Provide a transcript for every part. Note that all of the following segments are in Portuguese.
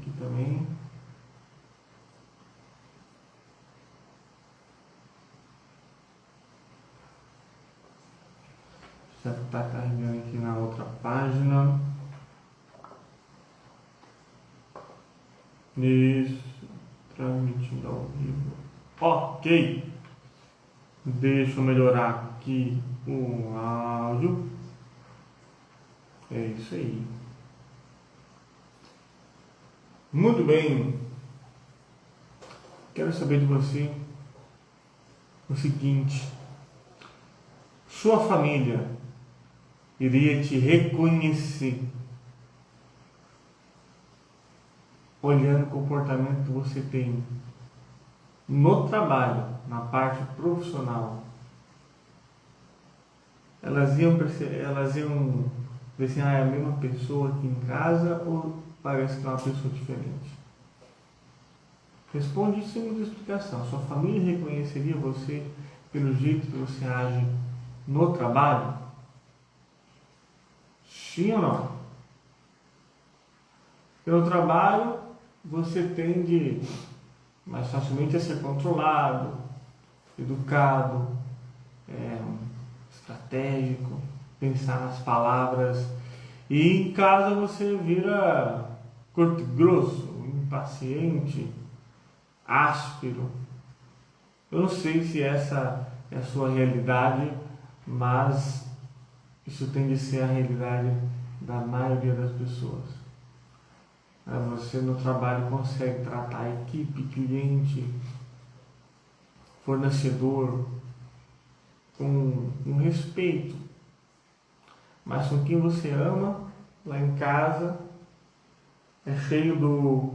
aqui também. Já está carregando aqui na outra página. Isso, transmitindo ao vivo. Ok. Deixa eu melhorar aqui o áudio. É isso aí. Muito bem. Quero saber de você o seguinte: sua família iria te reconhecer olhando o comportamento que você tem no trabalho, na parte profissional? Elas iam ver se é a mesma pessoa aqui em casa ou parece que é uma pessoa diferente? Responde sem muita explicação. Sua família reconheceria você pelo jeito que você age no trabalho? Sim ou não? Pelo trabalho, você tende mais facilmente a ser controlado, educado, estratégico, pensar nas palavras. E em casa você vira curto e grosso, impaciente, áspero. Eu não sei se essa é a sua realidade, mas isso tende a ser a realidade da maioria das pessoas. Você no trabalho consegue tratar a equipe, cliente, fornecedor com respeito, mas com quem você ama, lá em casa, é cheio do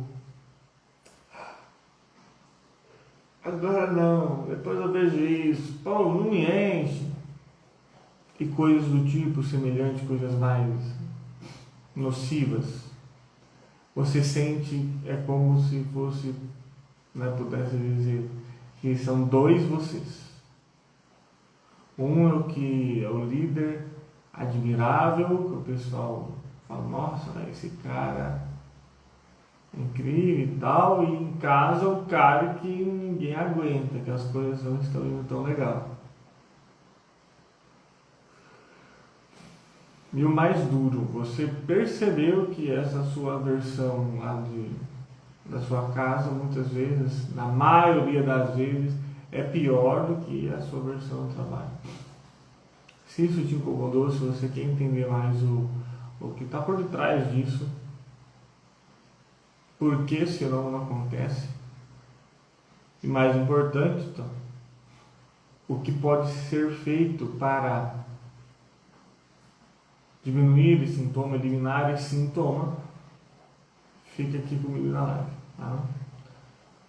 agora não, depois eu vejo isso, pô, não me enche, e coisas do tipo semelhante, coisas mais nocivas. Você sente, é como se fosse, pudesse dizer, que são dois vocês. Um é o que é o líder admirável, que o pessoal fala, nossa, esse cara é incrível e tal, e em casa o cara que ninguém aguenta, que as coisas não estão indo tão legal. E o mais duro, você percebeu que essa sua versão lá da sua casa, muitas vezes, na maioria das vezes, é pior do que a sua versão do trabalho. Se isso te incomodou, se você quer entender mais o que está por detrás disso, por que esse fenômeno acontece, e mais importante, então, o que pode ser feito para diminuir esse sintoma, eliminar esse sintoma, fica aqui comigo na live, tá?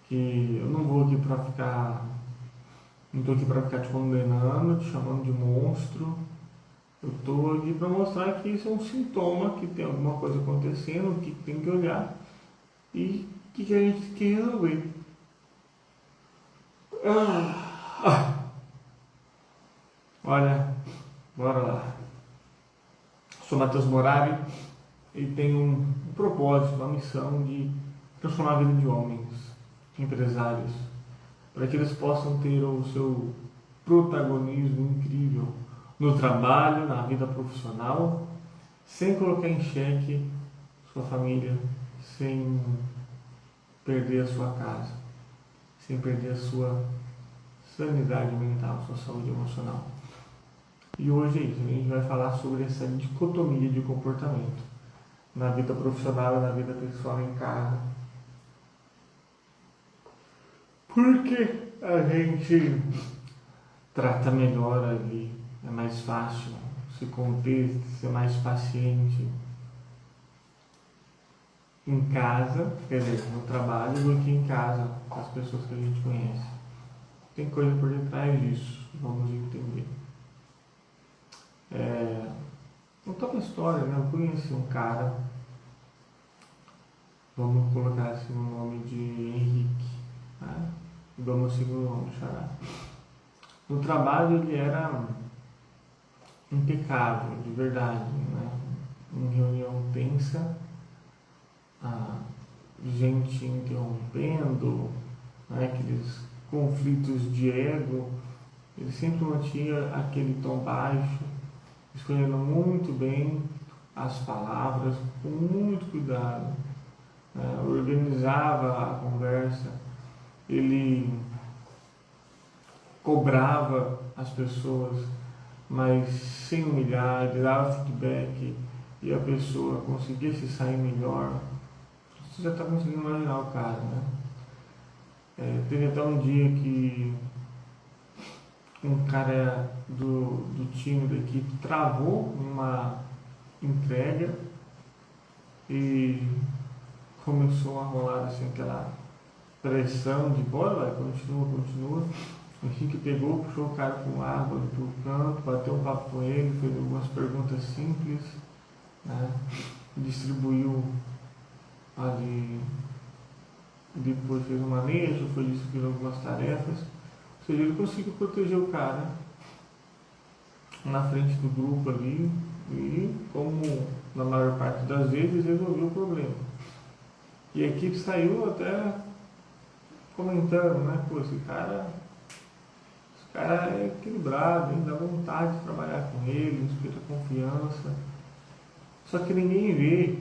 Que eu não vou aqui para ficar, não estou aqui para ficar te condenando, te chamando de monstro. Eu estou aqui para mostrar que isso é um sintoma, que tem alguma coisa acontecendo, que tem que olhar e que a gente tem que resolver. Olha, bora lá. Sou Matheus Morari e tenho um propósito, uma missão de transformar a vida de homens, de empresários, para que eles possam ter o seu protagonismo incrível no trabalho, na vida profissional, sem colocar em xeque sua família, sem perder a sua casa, sem perder a sua sanidade mental, sua saúde emocional. E hoje é isso, a gente vai falar sobre essa dicotomia de comportamento na vida profissional e na vida pessoal em casa. Porque a gente trata melhor ali, é mais fácil se conter, ser mais paciente em casa, quer dizer, no trabalho, do que em casa com as pessoas que a gente conhece. Tem coisa por detrás disso, vamos entender. Contar uma história, né? Eu conheci um cara, vamos colocar assim o nome de Henrique, né? Igual meu segundo nome, Xará. No trabalho ele era impecável, de verdade, né? Em reunião tensa, gente interrompendo, né, aqueles conflitos de ego. Ele sempre mantinha aquele tom baixo, escolhendo muito bem as palavras, com muito cuidado, né, organizava a conversa, ele cobrava as pessoas, mas sem humilhar, ele dava feedback e a pessoa conseguia se sair melhor. Você já está conseguindo imaginar o cara, né? Teve até um dia que um cara do time da equipe travou uma entrega e começou a rolar assim, aquela pressão de bora, vai, continua. O Henrique pegou, puxou o cara para um lado, para o canto, bateu um papo com ele, fez algumas perguntas simples, né? Distribuiu ali, depois fez um manejo, foi distribuindo algumas tarefas. Ou seja, ele conseguiu proteger o cara na frente do grupo ali e, como na maior parte das vezes, resolveu o problema. E a equipe saiu até comentando, né? Pô, esse cara é equilibrado, hein? Dá vontade de trabalhar com ele, inspira confiança. Só que ninguém vê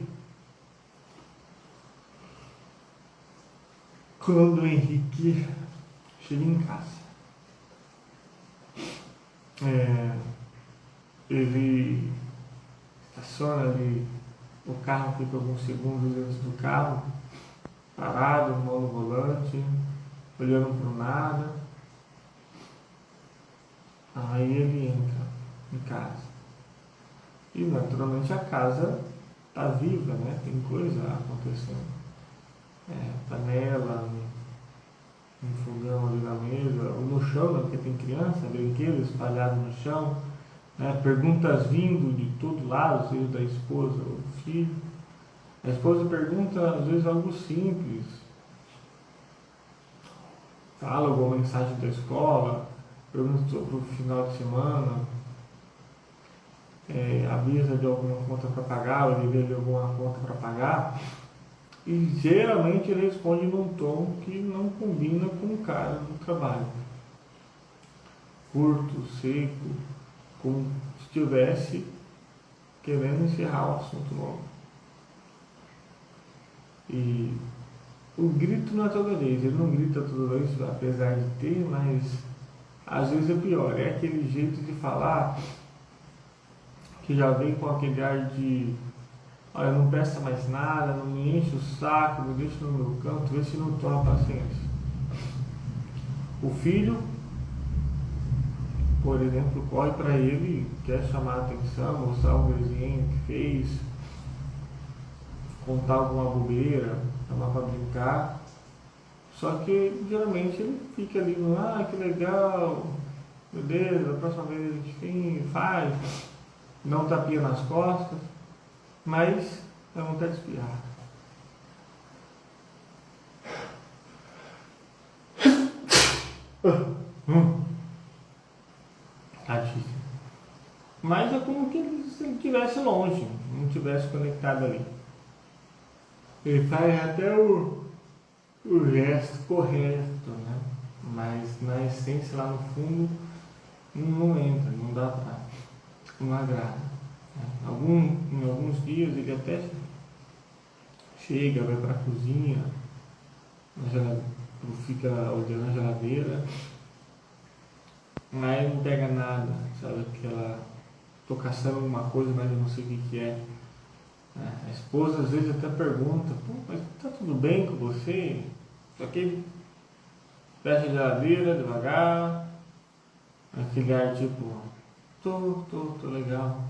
quando o Henrique chega em casa. Ele estaciona ali, o carro fica alguns segundos dentro do carro, parado, mão no volante, olhando para o nada. Aí ele entra em casa. E naturalmente a casa está viva, né? Tem coisa acontecendo. Panela, um fogão ali na mesa, ou no chão, né? Porque tem criança, brinquedos espalhados no chão, né? Perguntas vindo de todo lado, seja da esposa ou do filho. A esposa pergunta às vezes algo simples, fala alguma mensagem da escola, pergunta sobre o final de semana, avisa de alguma conta para pagar, ou dever de alguma conta para pagar, e geralmente ele responde num tom que não combina com o cara do trabalho. Curto, seco, como se estivesse querendo encerrar o assunto logo. E o grito não é toda vez, ele não grita toda vez, apesar de ter, mas às vezes é pior, é aquele jeito de falar que já vem com aquele ar de olha, não peça mais nada, não me enche o saco, me deixa no meu canto, vê se não toma paciência. O filho, por exemplo, corre para ele, quer chamar a atenção, mostrar um desenho que fez, contar alguma bobeira, chamar para brincar. Só que geralmente ele fica ali no que legal, meu Deus, a próxima vez a gente faz, não tapinha nas costas, mas é vontade de espirrar. Tadíssimo. Mas é como se ele estivesse longe, não estivesse conectado ali. Ele faz até o gesto correto, né? Mas na essência, lá no fundo, não entra, não dá pra, não agrada. Em alguns dias ele até chega, vai para a cozinha, fica olhando a geladeira, mas não pega nada, sabe? Tô caçando alguma coisa, mas eu não sei o que é. A esposa às vezes até pergunta, pô, mas tá tudo bem com você? Só que fecha a geladeira devagar, aquele ar tipo, tô legal.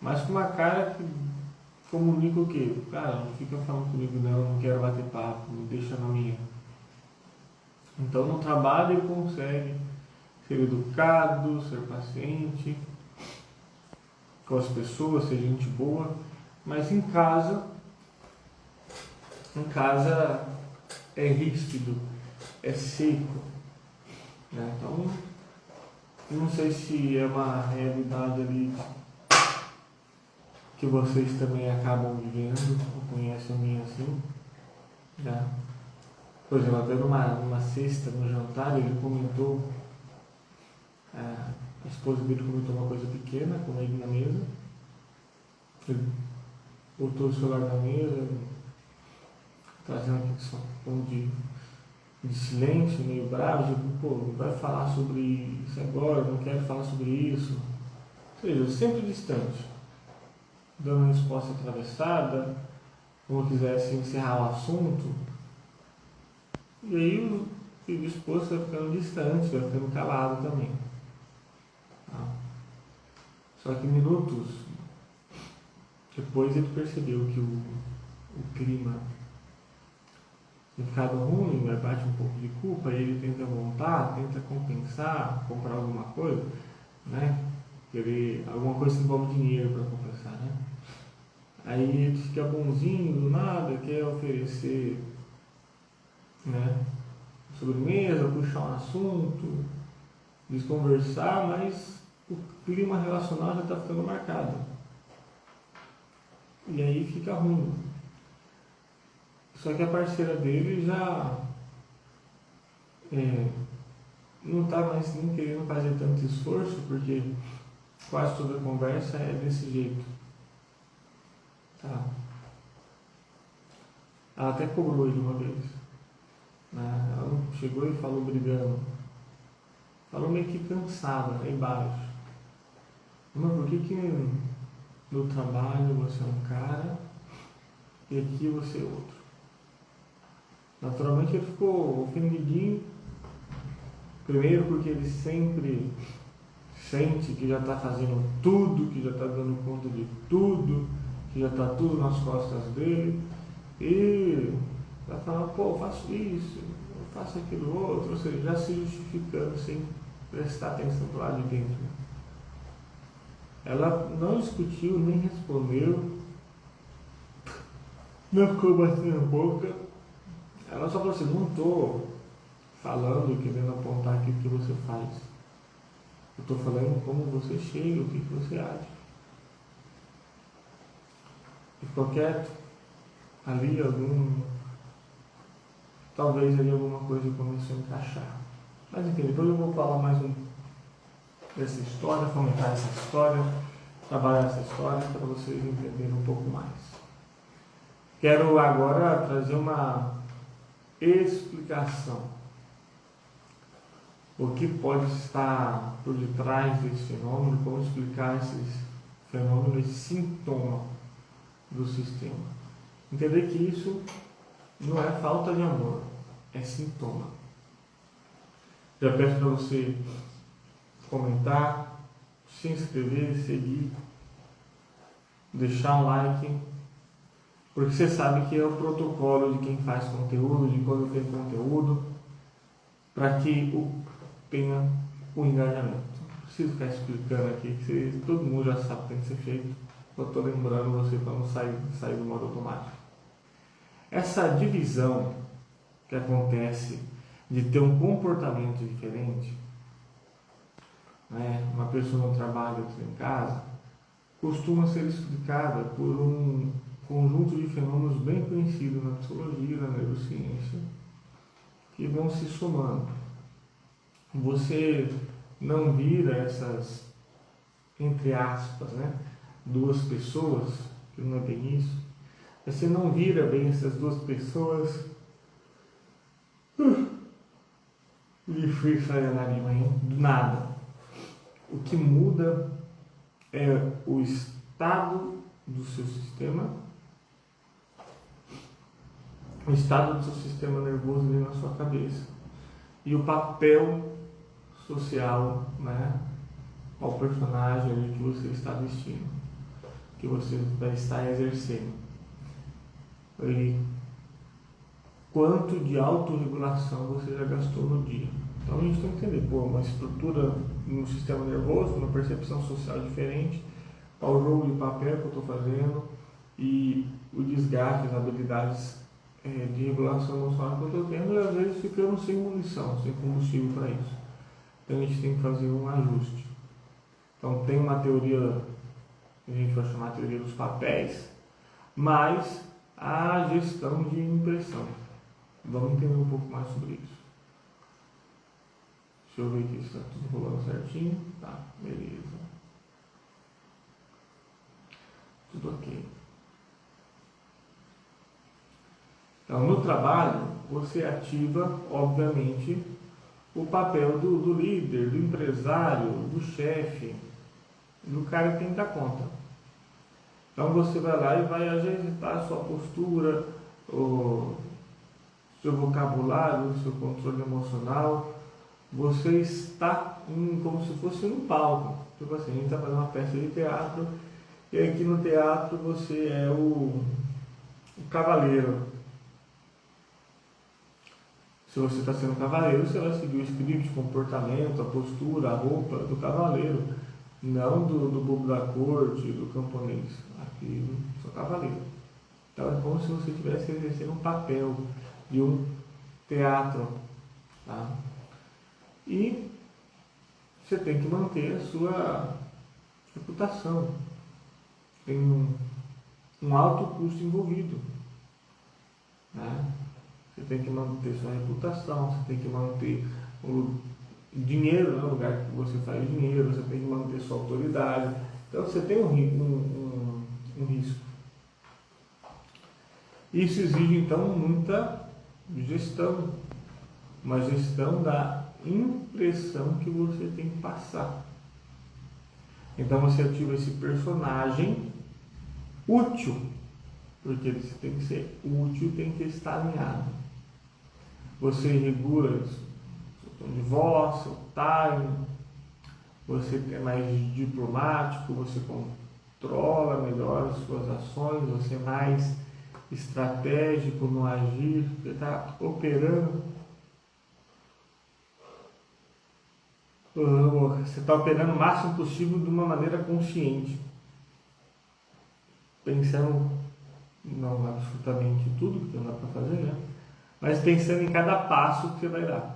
Mas com uma cara que comunica o quê? Cara, não fica falando comigo não quero bater papo, me deixa na minha. Então no trabalho ele consegue ser educado, ser paciente com as pessoas, ser gente boa, mas em casa é ríspido, é seco, né? Então não sei se é uma realidade ali que vocês também acabam vivendo, ou conhecem a minha assim, Né? Por exemplo, até numa sexta, no jantar, ele comentou, a esposa dele comentou uma coisa pequena com ele na mesa, ele botou o celular na mesa, trazendo aquele som de silêncio, meio bravo, tipo, pô, não vai falar sobre isso agora, não quero falar sobre isso. Ou seja, sempre distante, dando uma resposta atravessada, como quisesse encerrar o assunto. E aí o filho esposo vai ficando distante, vai ficando calado também. Tá? Só que minutos depois ele percebeu que o clima tinha ficado ruim, bate um pouco de culpa, e ele tenta voltar, tenta compensar, comprar alguma coisa, né? Querer alguma coisa que envolve dinheiro para compensar, né? Aí ele fica bonzinho do nada, quer oferecer, né, sobremesa, puxar um assunto, desconversar, mas o clima relacional já está ficando marcado. E aí fica ruim. Só que a parceira dele já não está mais nem querendo fazer tanto esforço, porque quase toda conversa é desse jeito. Tá? Ela até cobrou ele uma vez. Né? Ela chegou e falou brigando. Falou meio que cansada, lá embaixo. Mas por que no trabalho você é um cara e aqui você é outro? Naturalmente ele ficou ofendidinho. Primeiro porque ele sempre sente que já está fazendo tudo, que já está dando conta de tudo, que já está tudo nas costas dele. E vai falar, pô, eu faço isso, eu faço aquilo outro, ou seja, já se justificando sem prestar atenção do lado de dentro. Ela não discutiu, nem respondeu, não ficou batendo a boca. Ela só falou assim, não estou falando, querendo apontar aquilo que você faz. Eu estou falando como você chega, o que você age. E ficou quieto. Ali talvez ali alguma coisa começou a encaixar. Mas enfim, depois eu vou falar mais dessa história, fomentar essa história, trabalhar essa história para vocês entenderem um pouco mais. Quero agora trazer uma explicação. O que pode estar por detrás desse fenômeno, como explicar esses fenômenos, esse sintoma do sistema. Entender que isso não é falta de amor, é sintoma. Já peço para você comentar, se inscrever, seguir, deixar um like, porque você sabe que é o protocolo de quem faz conteúdo, de quando tem conteúdo, para que tenha o engajamento. Não preciso ficar explicando aqui, que todo mundo já sabe o que tem que ser feito. Eu estou lembrando você para não sair do modo automático. Essa divisão que acontece de ter um comportamento diferente, né, uma pessoa no trabalho, outra em casa, costuma ser explicada por um conjunto de fenômenos bem conhecidos na psicologia e na neurociência, que vão se somando. Você não vira essas, entre aspas, né, duas pessoas, que não é bem isso, você não vira bem essas duas pessoas de freestyle do nada. O que muda é o estado do seu sistema, o estado do seu sistema nervoso ali na sua cabeça e o papel social, né, ao personagem ali que você está vestindo, que você vai estar exercendo. E quanto de autorregulação você já gastou no dia. Então a gente tem que entender, uma estrutura no sistema nervoso, uma percepção social diferente, ao jogo de papel que eu estou fazendo e o desgaste, as habilidades de regulação emocional que eu estou tendo, e às vezes ficamos sem munição, sem combustível para isso. Então a gente tem que fazer um ajuste. Então tem uma teoria, que a gente vai chamar de teoria dos papéis, mas a gestão de impressão. Vamos entender um pouco mais sobre isso. Deixa eu ver aqui se está tudo rolando certinho. Tá, beleza. Tudo ok. Então, no trabalho, você ativa, obviamente, o papel do líder, do empresário, do chefe, do cara que tem que dar conta. Então, você vai lá e vai ajustar a sua postura, o seu vocabulário, o seu controle emocional. Você está como se fosse um palco. Tipo assim, a gente está fazendo uma peça de teatro e aqui no teatro você é o cavaleiro. Se você está sendo cavaleiro, você vai seguir o script, o comportamento, a postura, a roupa do cavaleiro, não do bobo da corte, do camponês. Aqui, sou cavaleiro. Então é como se você estivesse exercendo um papel de um teatro. Tá? E você tem que manter a sua reputação. Tem um alto custo envolvido. Né? Você tem que manter sua reputação, você tem que manter o dinheiro, né, o lugar que você faz dinheiro, você tem que manter sua autoridade. Então você tem um risco. Isso exige então muita gestão, uma gestão da impressão que você tem que passar. Então você ativa esse personagem útil, porque ele tem que ser útil, tem que estar alinhado. Você regula seu tom de voz, seu time, você é mais diplomático, você controla melhor as suas ações, você é mais estratégico no agir, você está operando. Você está operando o máximo possível de uma maneira consciente, pensando não absolutamente tudo que não dá para fazer, né? Mas pensando em cada passo que você vai dar.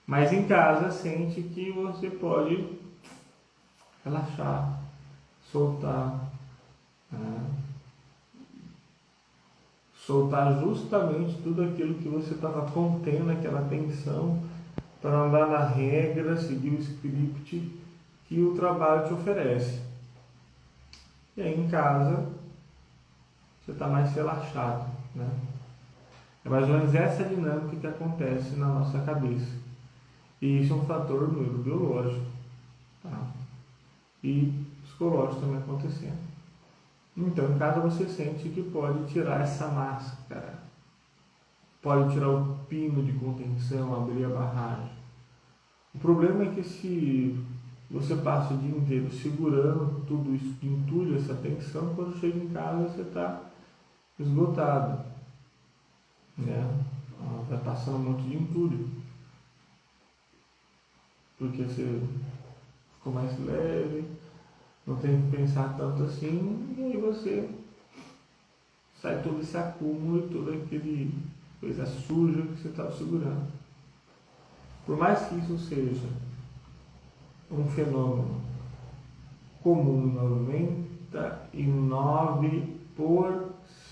Mas em casa sente que você pode relaxar, soltar, né? Soltar justamente tudo aquilo que você estava contendo, aquela tensão, para andar na regra, seguir o script que o trabalho te oferece. E aí em casa você está mais relaxado, né? É mais ou menos essa dinâmica que acontece na nossa cabeça. E isso é um fator neurobiológico, tá? E psicológico também acontecendo. Então, em casa você sente que pode tirar essa máscara, pode tirar o pino de contenção, abrir a barragem. O problema é que se você passa o dia inteiro segurando tudo isso, entulha essa tensão, quando chega em casa você está esgotado, né? Vai passando um monte de entulho, porque você ficou mais leve, não tem que pensar tanto assim, e aí você sai todo esse acúmulo e toda aquele coisa suja que você estava segurando. Por mais que isso seja um fenômeno comum em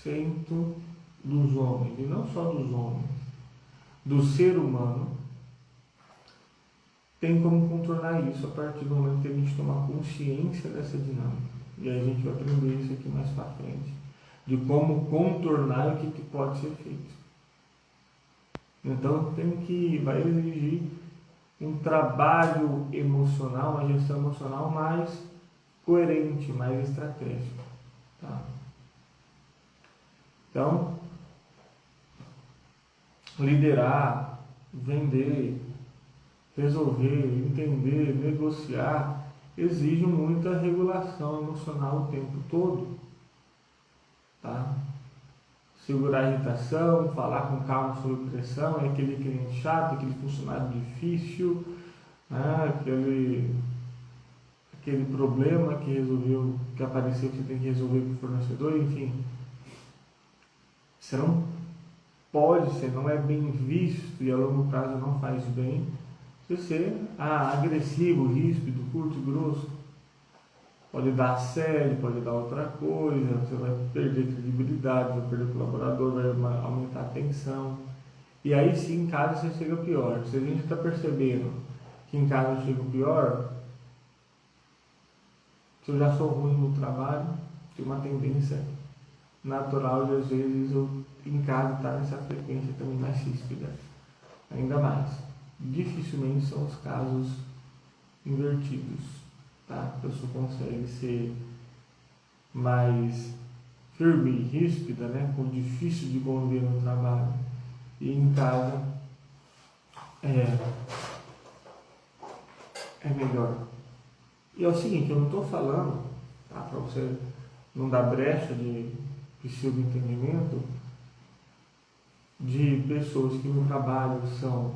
99% dos homens, e não só dos homens, do ser humano, tem como contornar isso a partir do momento que a gente tomar consciência dessa dinâmica. E aí a gente vai aprender isso aqui mais para frente, de como contornar e o que pode ser feito. Então vai exigir um trabalho emocional, uma gestão emocional mais coerente, mais estratégica. Tá? Então, liderar, vender, resolver, entender, negociar, exige muita regulação emocional o tempo todo. Tá? Segurar a irritação, falar com calma sobre pressão, é aquele cliente chato, aquele funcionário difícil, né? aquele problema que apareceu, que você tem que resolver com o fornecedor, enfim. Você não pode ser, não é bem visto e a longo prazo não faz bem você ser agressivo, ríspido, curto, grosso. Pode dar assédio, pode dar outra coisa, você vai perder credibilidade, vai perder colaborador, vai aumentar a tensão. E aí sim, em casa você chega pior. Se a gente está percebendo que em casa eu chego pior, se eu já sou ruim no trabalho, tem uma tendência natural de às vezes eu em casa estar nessa frequência também mais ríspida. Ainda mais. Dificilmente são os casos invertidos, tá? A pessoa consegue ser mais firme e ríspida, né? Com difícil de conviver no trabalho. E em casa é melhor. E é o seguinte, eu não estou falando, tá? Para você não dar brecha de pseudo-entendimento, de pessoas que no trabalho são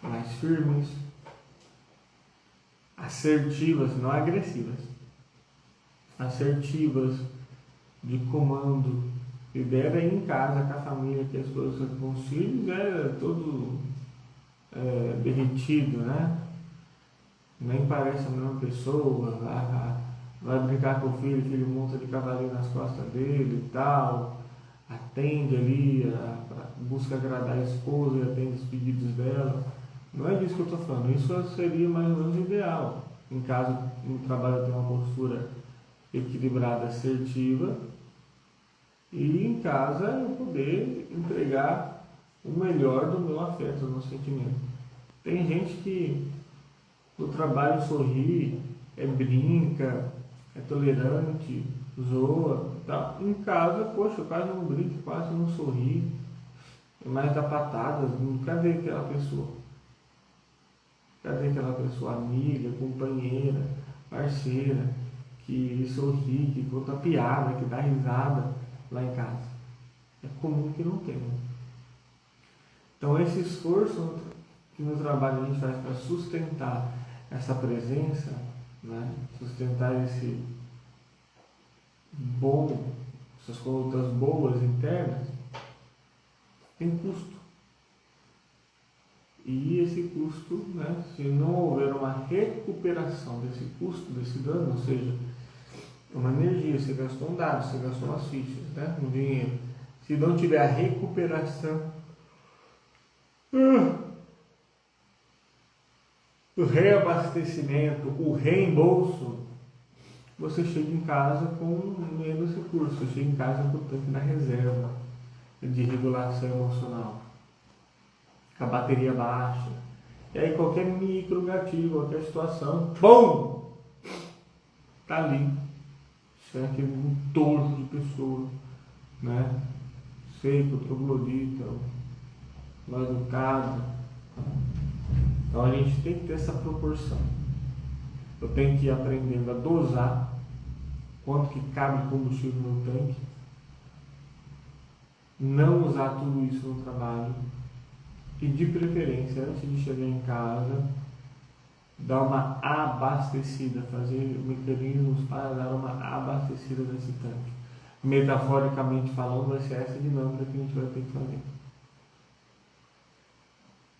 mais firmes, assertivas, não agressivas, assertivas, de comando, lidera em casa, com a família, que as coisas com os filhos é todo derretido, né? Nem parece a mesma pessoa, vai brincar com o filho monta de cavalinho nas costas dele e tal, atende ali, busca agradar a esposa e atende os pedidos dela. Não é disso que eu estou falando, isso seria mais ou menos o ideal. Em caso no trabalho tem uma postura equilibrada, assertiva, e em casa eu poder entregar o melhor do meu afeto, do meu sentimento. Tem gente que no trabalho sorri, brinca, é tolerante, zoa, tá? Em casa, poxa, quase não brinca, quase não sorri, é mais da patada. Cadê aquela pessoa? Cadê aquela pessoa amiga, companheira, parceira, que sorri, que conta piada, que dá risada lá em casa? É comum que não tenha. Então esse esforço que no trabalho a gente faz para sustentar essa presença, né? Sustentar esse bom, essas condutas boas internas, tem custo. E esse custo, né, se não houver uma recuperação desse custo, desse dano, ou seja, uma energia, você gastou um dado, você gastou umas fichas, né, um dinheiro. Se não tiver a recuperação, o reabastecimento, o reembolso, você chega em casa com menos recursos, você chega em casa com o tanque da reserva de regulação emocional, com a bateria baixa. E aí qualquer micro gatilho, qualquer situação, BUM! Tá ali. Isso é aquele entorno de pessoa, né? Seco, troglodita, mal educado. Então a gente tem que ter essa proporção. Eu tenho que ir aprendendo a dosar quanto que cabe combustível no tanque, não usar tudo isso no trabalho e, de preferência, antes de chegar em casa, dar uma abastecida, fazer mecanismos para dar uma abastecida nesse tanque. Metaforicamente falando, vai ser essa dinâmica que a gente vai ter que fazer.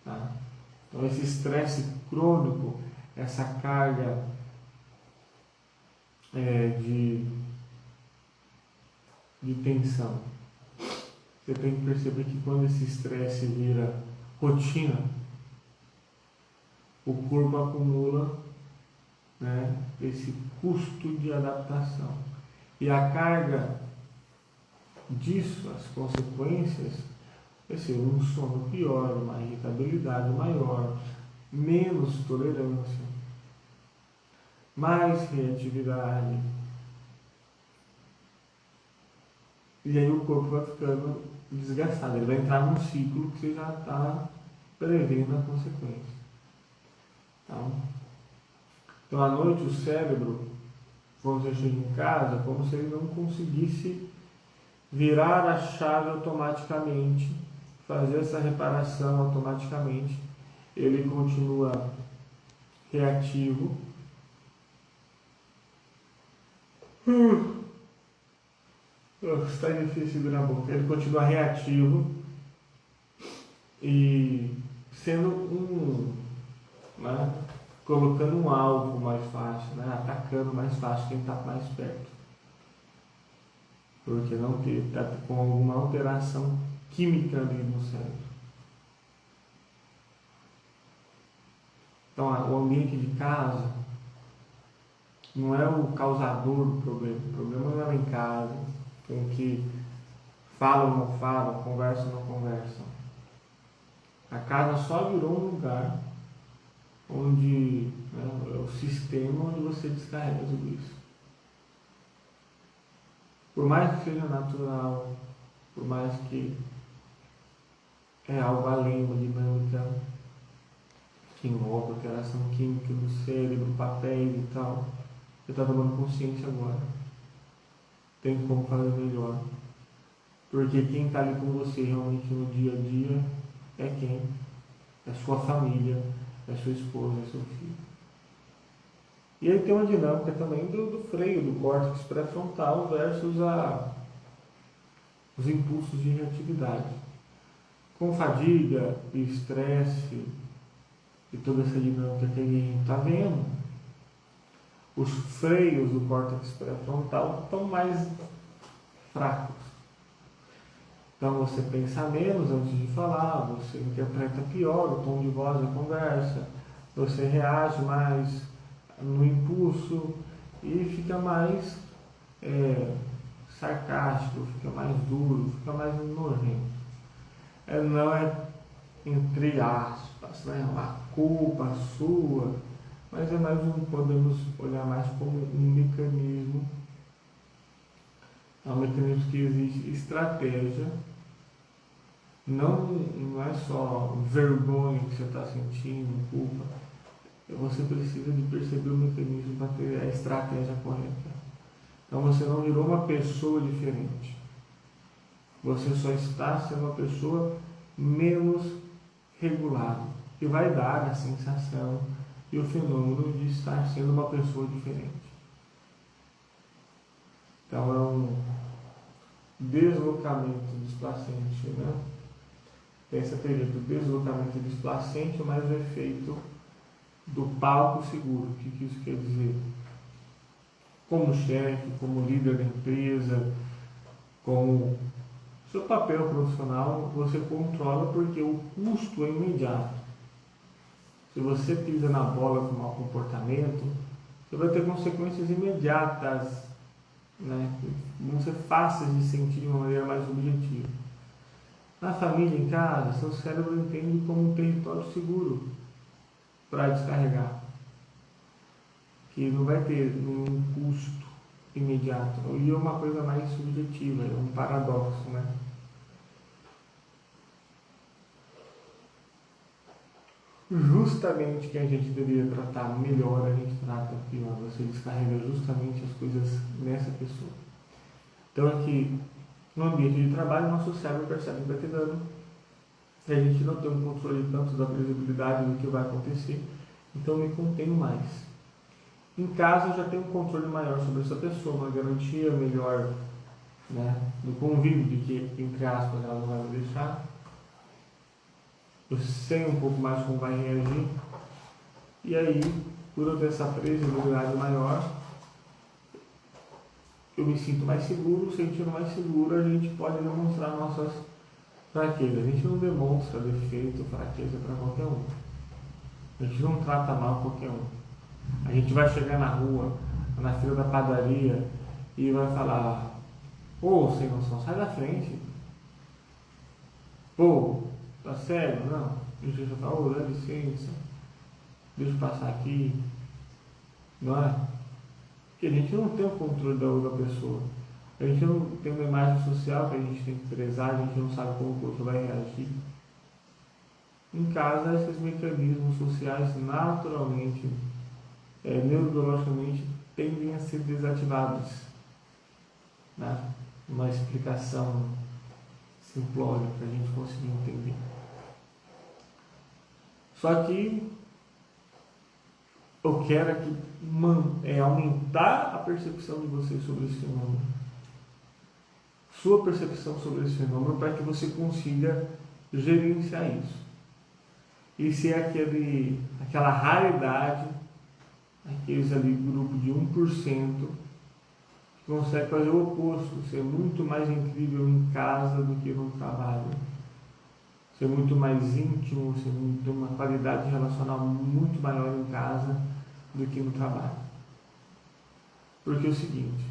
Tá? Então esse estresse crônico, essa carga de tensão, você tem que perceber que quando esse estresse vira rotina, o corpo acumula, né, esse custo de adaptação. E a carga disso, as consequências, vai ser um sono pior, uma irritabilidade maior, menos tolerância, mais reatividade. E aí o corpo vai ficando desgastado, ele vai entrar num ciclo que você já está prevendo a consequência. Então à noite o cérebro, quando você chega em casa, é como se ele não conseguisse virar a chave automaticamente, fazer essa reparação automaticamente. Ele continua reativo. Está difícil de na boca. Ele continua reativo e sendo colocando um alvo mais fácil, né? Atacando mais fácil quem está mais perto. Porque não está com alguma alteração química ali no cérebro. Então, o ambiente de casa não é o causador do problema. O problema não é lá em casa, com que falam ou não falam, conversam ou não conversam. A casa só virou um lugar onde, né, é o sistema onde você descarrega tudo isso. Por mais que seja natural, por mais que é algo além da dinâmica que envolve alteração química do cérebro, papéis e tal, você está tomando consciência agora. Tem como fazer melhor. Porque quem está ali com você realmente no dia a dia é quem? É sua família, é sua esposa, é seu filho. E aí tem uma dinâmica também do freio, do córtex pré-frontal versus os impulsos de reatividade. Com fadiga e estresse e toda essa dinâmica que a gente está vendo, os freios do córtex pré-frontal estão mais fracos. Então você pensa menos antes de falar, você interpreta pior o tom de voz da conversa, você reage mais no impulso e fica mais sarcástico, fica mais duro, fica mais nojento. Não é, entre aspas, né, uma culpa sua, mas é mais podemos olhar mais como um mecanismo. É um mecanismo que existe estratégia, não é só vergonha que você está sentindo, culpa. Você precisa de perceber o mecanismo para ter a estratégia correta. Então você não virou uma pessoa diferente. Você só está sendo uma pessoa menos regulada, que vai dar a sensação e o fenômeno de estar sendo uma pessoa diferente. Então é um deslocamento displacente, né? Tem essa teoria do deslocamento displacente, mas o efeito do palco seguro. O que isso quer dizer? Como chefe, como líder da empresa, como seu papel profissional, você controla porque o custo é imediato. Se você pisa na bola com mau comportamento, você vai ter consequências imediatas, né? Vão ser fáceis de sentir de uma maneira mais objetiva. Na família, em casa, seu cérebro entende como um território seguro para descarregar, que não vai ter nenhum custo imediato. E é uma coisa mais subjetiva, é um paradoxo, né? Justamente que a gente deveria tratar melhor, a gente trata pior. Você descarrega justamente as coisas nessa pessoa. Então aqui, no ambiente de trabalho, nosso cérebro percebe que vai ter dano. E a gente não tem um controle tanto da previsibilidade do que vai acontecer. Então eu me contenho mais. Em casa eu já tenho um controle maior sobre essa pessoa, uma garantia melhor, né, do convívio de que, entre aspas, ela não vai me deixar. Eu sei um pouco mais como vai reagir. E aí, por eu ter essa previsibilidade maior, eu me sinto mais seguro. Sentindo mais seguro, a gente pode demonstrar nossas fraquezas. A gente não demonstra defeito, fraqueza para qualquer um. A gente não trata mal qualquer um. A gente vai chegar na rua, na fila da padaria, e vai falar: pô, sem noção, sai da frente. Pô, tá sério? Não. Deixa eu falar: ô, dá licença, deixa eu passar aqui. Não é? Porque a gente não tem o controle da outra pessoa. A gente não tem uma imagem social que a gente tem que prezar, a gente não sabe como o outro vai reagir. Em casa, esses mecanismos sociais naturalmente, neurologicamente, tendem a ser desativados. Né? Uma explicação simplória para a gente conseguir entender. Só que eu quero aqui aumentar a percepção de você sobre esse fenômeno. Sua percepção sobre esse fenômeno, para que você consiga gerenciar isso. E ser aquela raridade aqueles ali, grupo de 1%, que consegue fazer o oposto, ser muito mais incrível em casa do que no trabalho, ser muito mais íntimo, ter uma qualidade relacional muito maior em casa do que no trabalho. Porque é o seguinte,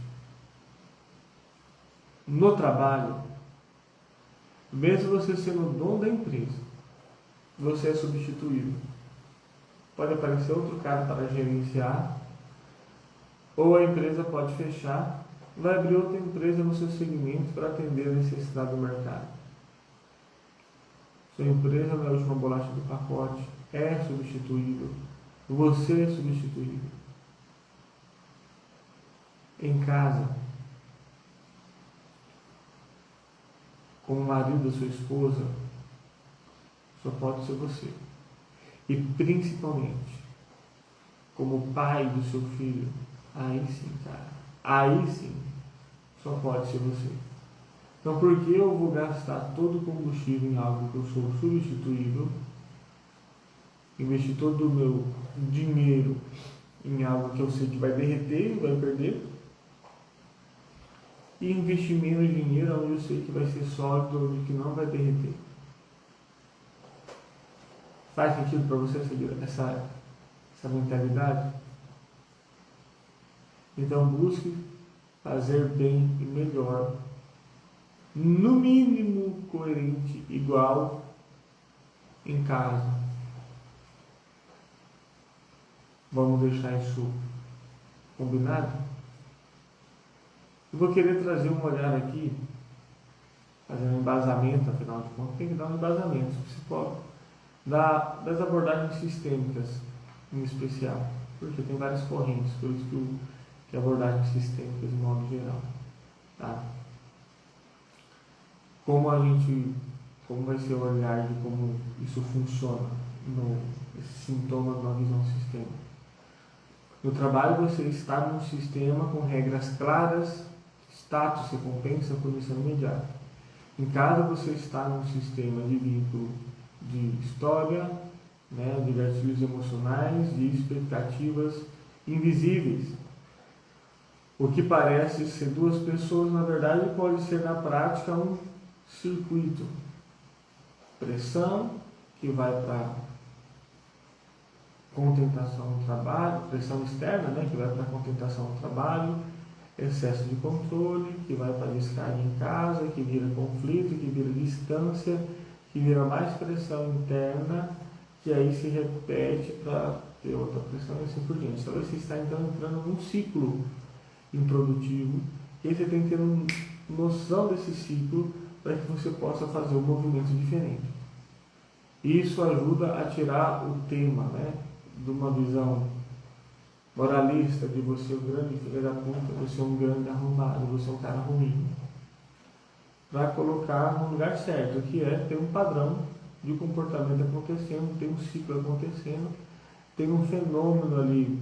no trabalho, mesmo você sendo o dono da empresa, você é substituído. Pode aparecer outro cara para gerenciar, ou a empresa pode fechar, vai abrir outra empresa no seu segmento para atender a necessidade do mercado. Sua empresa não é a última bolacha do pacote, é substituível, você é substituível. Em casa, como marido da sua esposa, só pode ser você. E principalmente, como pai do seu filho, aí sim, cara, aí sim, só pode ser você. Então, por que eu vou gastar todo o combustível em algo que eu sou substituível, investir todo o meu dinheiro em algo que eu sei que vai derreter e vai perder, e investir menos dinheiro onde eu sei que vai ser sólido, onde que não vai derreter? Faz sentido para você seguir essa mentalidade? Então busque fazer bem e melhor, no mínimo coerente, igual em casa. Vamos deixar isso combinado? Eu vou querer trazer um olhar aqui, fazer um embasamento, afinal de contas, tem que dar um embasamento psicólogo, das abordagens sistêmicas em especial, porque tem várias correntes, por isso que abordagens sistêmicas de modo geral. Tá? Como vai ser o olhar de como isso funciona, esse sintoma de uma visão sistêmica. No trabalho você está num sistema com regras claras, status, recompensa, punição imediata. Em casa você está num sistema de vínculo de história, né, de gatilhos emocionais, de expectativas invisíveis. O que parece ser duas pessoas, na verdade, pode ser na prática um circuito. Pressão, que vai para contentação do trabalho, pressão externa, né, que vai para contentação do trabalho, excesso de controle, que vai para descarga em casa, que vira conflito, que vira distância, que vira mais pressão interna, que aí se repete para ter outra pressão e assim por diante. Então você está então entrando num ciclo improdutivo, e aí você tem que ter noção desse ciclo para que você possa fazer um movimento diferente. Isso ajuda a tirar o tema, né, de uma visão moralista de você é um grande filho da puta, você é um grande arrombado, você é um cara ruim, para colocar no lugar certo, que é ter um padrão de comportamento acontecendo, tem um ciclo acontecendo, tem um fenômeno ali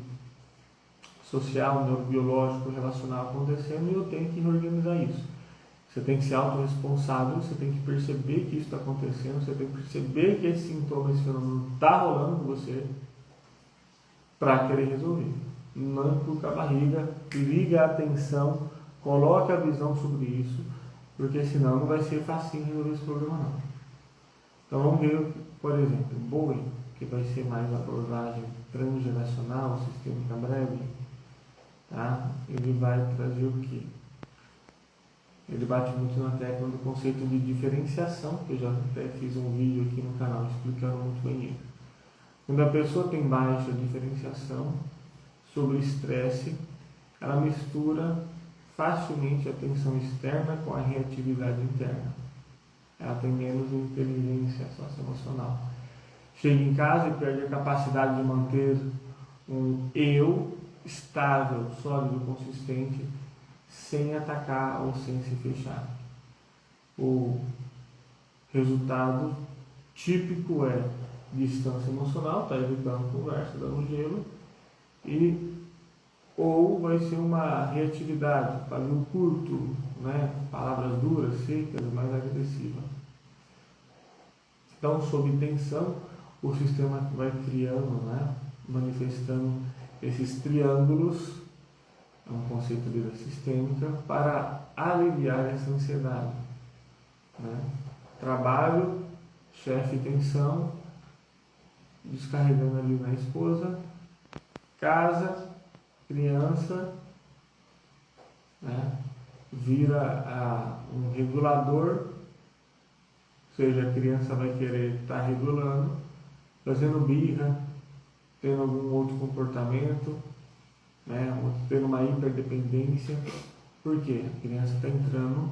social, neurobiológico, relacional acontecendo, e eu tenho que reorganizar isso. Você tem que ser autorresponsável, você tem que perceber que isso está acontecendo, você tem que perceber que esse sintoma, esse fenômeno está rolando com você, para querer resolver. Não empurra a barriga, liga a atenção, coloque a visão sobre isso, porque senão não vai ser facinho resolver esse problema não. Então vamos ver, por exemplo, Bowen, que vai ser mais a abordagem transgeracional, sistêmica breve, tá? Ele vai trazer o quê? Ele bate muito na tecla do conceito de diferenciação, que eu já até fiz um vídeo aqui no canal explicando muito bem isso. Quando a pessoa tem baixa diferenciação sobre estresse, ela mistura facilmente a tensão externa com a reatividade interna. Ela tem menos inteligência socioemocional. Chega em casa e perde a capacidade de manter um eu estável, sólido, consistente, sem atacar ou sem se fechar. O resultado típico é distância emocional, está evitando conversa, dando gelo, ou vai ser uma reatividade, pavio curto, né? Palavras duras, secas, mais agressivas. Então, sob tensão, o sistema vai criando, né? Manifestando esses triângulos, é um conceito de vida sistêmica, para aliviar essa ansiedade. Né? Trabalho, chefe, tensão, descarregando ali na esposa, casa, criança, né? Vira um regulador, ou seja, a criança vai querer estar regulando, fazendo birra, tendo algum outro comportamento, né? Tendo uma hiperdependência. Por quê? A criança está entrando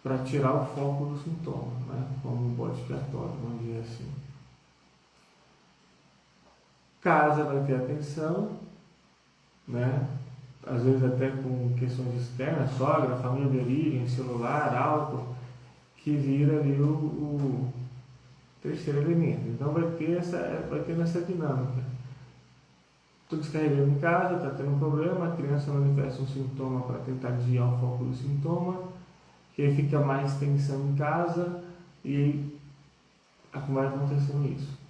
para tirar o foco do sintoma, né? Como um bode expiatório, vamos dizer assim. Casa vai ter atenção, né? Às vezes até com questões externas, sogra, família de origem, celular, álcool, que vira ali o terceiro elemento. Então vai ter essa dinâmica. Estou descarregando em casa, está tendo um problema, a criança manifesta um sintoma para tentar desviar o foco do sintoma, que aí fica mais tensão em casa e aí vai acontecendo isso.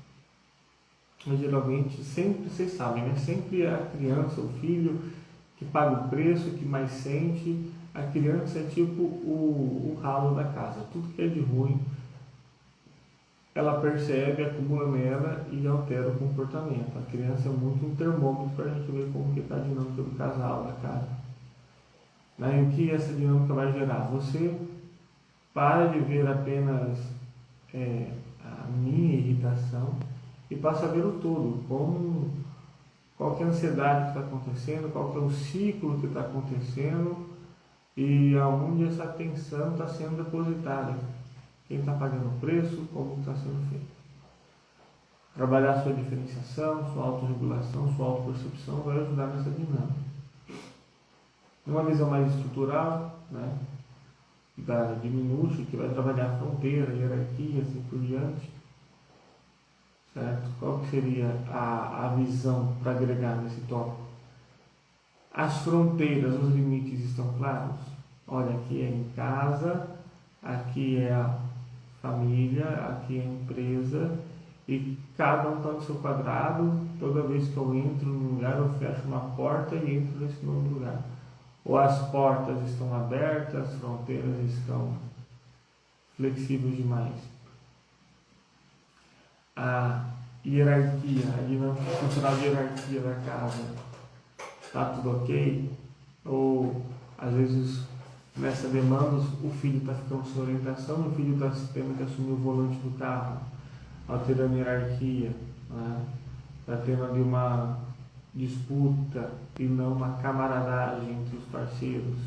Mas geralmente, sempre, vocês sabem, né? Sempre é a criança, o filho, que paga o preço, que mais sente. A criança é tipo o ralo da casa. Tudo que é de ruim, ela percebe, acumula nela e altera o comportamento. A criança é muito um termômetro para a gente ver como que está a dinâmica do casal, da casa. Né? E o que essa dinâmica vai gerar? Você para de ver apenas a minha irritação e passa a ver o todo, qual que é a ansiedade que está acontecendo, qual que é o ciclo que está acontecendo e aonde essa atenção está sendo depositada, quem está pagando o preço, como está sendo feito. Trabalhar sua diferenciação, sua autorregulação, sua autopercepção vai ajudar nessa dinâmica. Numa visão mais estrutural, né, de Minucci, que vai trabalhar a fronteira, a hierarquia, assim por diante, certo? Qual que seria a visão para agregar nesse tópico? As fronteiras, os limites estão claros? Olha, aqui é em casa, aqui é a família, aqui é a empresa, e cada um está no seu quadrado. Toda vez que eu entro num lugar, eu fecho uma porta e entro nesse novo lugar. Ou as portas estão abertas, as fronteiras estão flexíveis demais. A hierarquia, a dinâmica cultural de hierarquia da casa, está tudo ok? Ou às vezes nessa demanda o filho está ficando sem orientação, o filho está tendo que assumir o volante do carro, alterando a hierarquia, né? Está tendo ali uma disputa e não uma camaradagem entre os parceiros.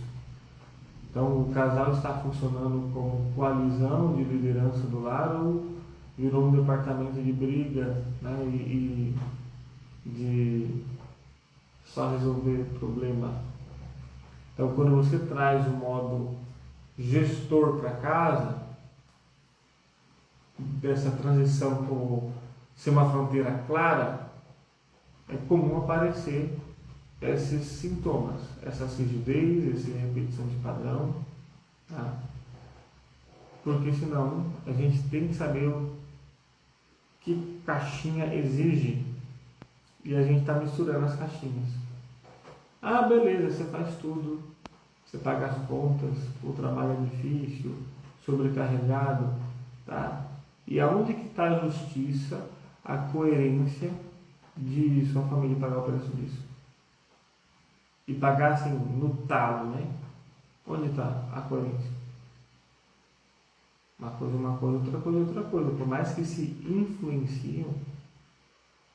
Então o casal está funcionando como coalizão de liderança do lar ou virou um departamento de briga, né, e de só resolver problema. Então quando você traz o modo gestor para casa, dessa transição como ser uma fronteira clara, é comum aparecer esses sintomas, essa rigidez, essa repetição de padrão, tá? Porque senão a gente tem que saber o que caixinha exige e a gente está misturando as caixinhas. Ah, beleza, você faz tudo, você paga as contas, o trabalho é difícil, sobrecarregado, tá? E aonde que está a justiça, a coerência de sua família pagar o preço disso? E pagar assim, no talo, né? Onde está a coerência? Uma coisa, outra coisa, outra coisa. Por mais que se influenciam, o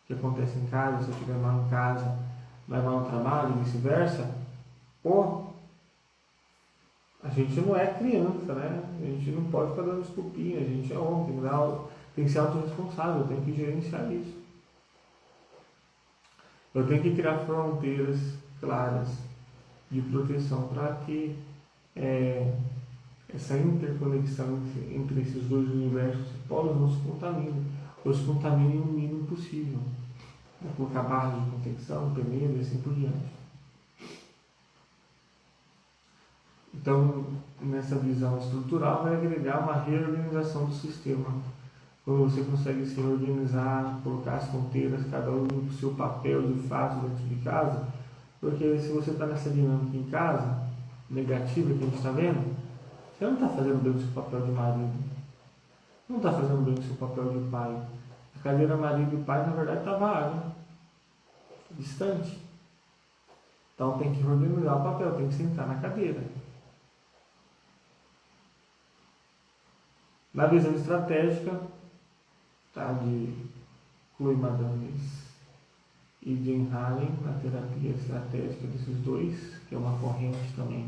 que acontece em casa, se eu estiver mal em casa, vai mal no trabalho e vice-versa, a gente não é criança, né? A gente não pode ficar dando desculpinha, a gente é homem, tem que ser autorresponsável, tem que gerenciar isso. Eu tenho que criar fronteiras claras de proteção para que essa interconexão entre esses dois universos e polos não se contamine, ou se contamine o mínimo possível. Vou colocar barras de contenção, peneira e assim por diante. Então, nessa visão estrutural, vai agregar uma reorganização do sistema quando você consegue se organizar, colocar as fronteiras, cada um no seu papel de fato dentro de casa, porque se você está nessa dinâmica em casa, negativa que a gente está vendo, você não está fazendo bem o seu papel de marido, não está fazendo bem o seu papel de pai. A cadeira marido e pai, na verdade, está vaga, distante. Então tem que organizar o papel, tem que sentar na cadeira. Na visão estratégica, tá, de Chloe Madames e Jane Halen, na terapia estratégica desses dois, que é uma corrente também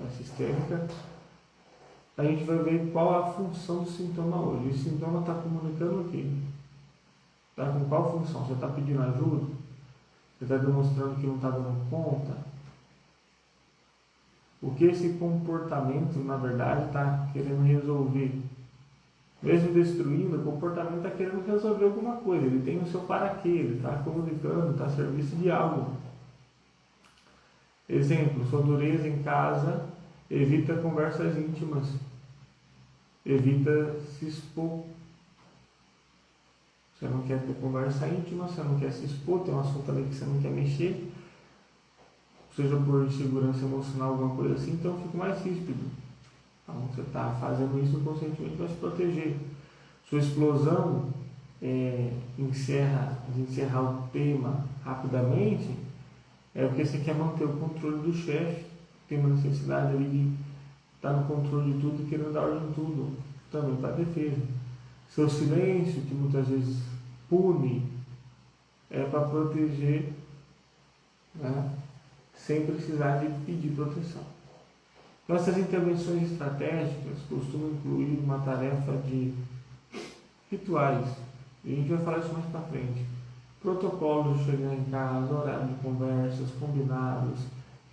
da sistêmica, a gente vai ver qual é a função do sintoma hoje. O sintoma está comunicando o quê? Está com qual função? Você está pedindo ajuda? Você está demonstrando que não está dando conta? O que esse comportamento, na verdade, está querendo resolver? Mesmo destruindo, o comportamento está querendo resolver alguma coisa. Ele tem o seu para quê, ele está comunicando, está a serviço de algo. Exemplo, sua dureza em casa evita conversas íntimas, evita se expor. Você não quer ter conversa íntima, você não quer se expor, tem um assunto ali que você não quer mexer, seja por insegurança emocional, alguma coisa assim, então fica mais ríspido. Então você está fazendo isso conscientemente para se proteger. Sua explosão de encerrar o tema rapidamente é porque você quer manter o controle do chefe, tem uma necessidade ali de estar no controle de tudo e querendo dar ordem em tudo, também para a defesa. Seu silêncio, que muitas vezes pune, é para proteger, né, sem precisar de pedir proteção. Nossas intervenções estratégicas costumam incluir uma tarefa de rituais, e a gente vai falar isso mais para frente. Protocolos de chegar em casa, horário de conversas, combinados,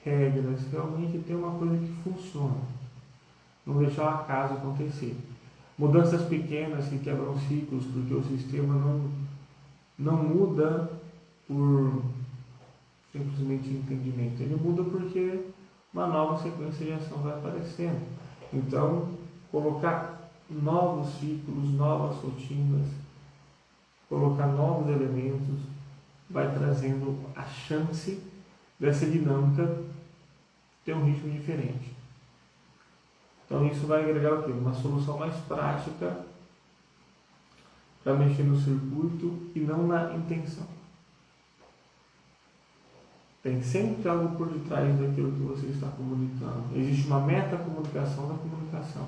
regras, realmente tem uma coisa que funciona. Não deixar o acaso acontecer. Mudanças pequenas que quebram ciclos, porque o sistema não muda por simplesmente entendimento. Ele muda porque uma nova sequência de ação vai aparecendo. Então, colocar novos ciclos, novas rotinas, colocar novos elementos, vai trazendo a chance dessa dinâmica ter um ritmo diferente. Então isso vai agregar o quê? Uma solução mais prática para mexer no circuito e não na intenção. Tem sempre algo por detrás daquilo que você está comunicando. Existe uma metacomunicação da comunicação.